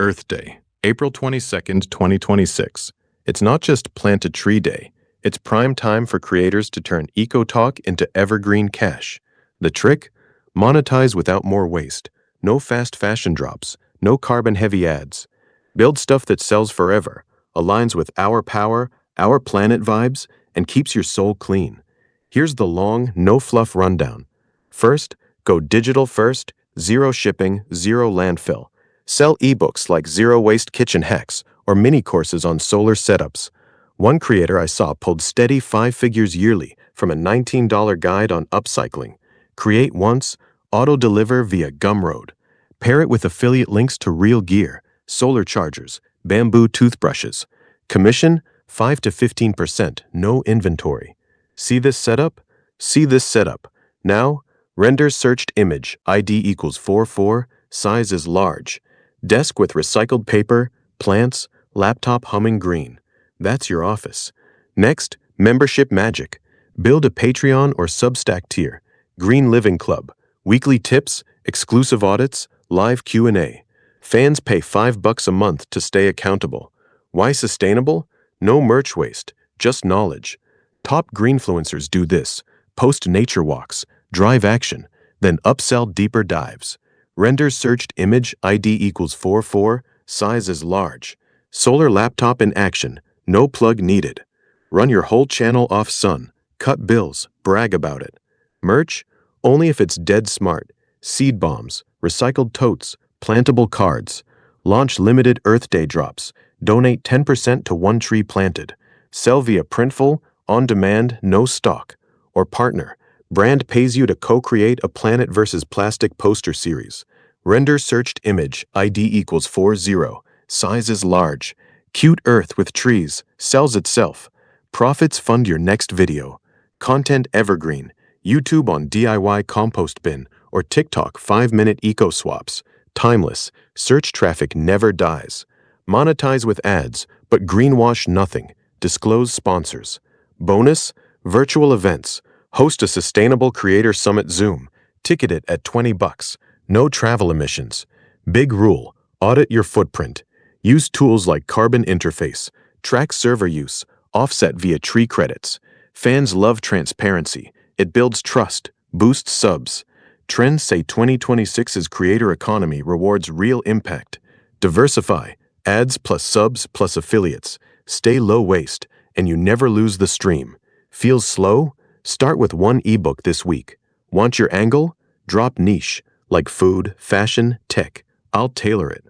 Earth Day, April 22nd, 2026. It's not just Plant a Tree Day. It's prime time for creators to turn eco-talk into evergreen cash. The trick? Monetize without more waste. No fast fashion drops. No carbon-heavy ads. Build stuff that sells forever, aligns with our power, our planet vibes, and keeps your soul clean. Here's the long, no-fluff rundown. First, go digital first, zero shipping, zero landfill. Sell ebooks like Zero Waste Kitchen Hacks or mini courses on solar setups. One creator I saw pulled steady 5 figures yearly from a $19 guide on upcycling. Create once, auto-deliver via Gumroad. Pair it with affiliate links to real gear, solar chargers, bamboo toothbrushes. Commission 5 to 15%, no inventory. See this setup? See this setup. Now, render searched image, ID equals 44, size is large. Desk with recycled paper, plants, laptop humming green. That's your office. Next, membership magic. Build a Patreon or Substack tier. Green Living Club. Weekly tips, exclusive audits, live Q&A. Fans pay $5 a month to stay accountable. Why sustainable? No merch waste, just knowledge. Top greenfluencers do this. Post nature walks, drive action, then upsell deeper dives. Render searched image, ID equals 44, size is large. Solar laptop in action, no plug needed. Run your whole channel off sun, cut bills, brag about it. Merch? Only if it's dead smart. Seed bombs, recycled totes, plantable cards. Launch limited Earth Day drops. Donate 10% to one tree planted. Sell via Printful, on demand, no stock. Or partner. Brand pays you to co-create a planet versus plastic poster series. Render searched image, ID equals 40, size is large. Cute earth with trees, sells itself. Profits fund your next video. Content evergreen, YouTube on DIY compost bin, or TikTok 5-minute eco swaps. Timeless, search traffic never dies. Monetize with ads, but greenwash nothing. Disclose sponsors. Bonus, virtual events. Host a Sustainable Creator Summit Zoom. Ticket it at $20. No travel emissions. Big rule, audit your footprint. Use tools like Carbon Interface. Track server use. Offset via tree credits. Fans love transparency. It builds trust. Boosts subs. Trends say 2026's creator economy rewards real impact. Diversify. Ads plus subs plus affiliates. Stay low waste, and you never lose the stream. Feels slow? Start with one ebook this week. Want your angle? Drop niche, like food, fashion, tech. I'll tailor it.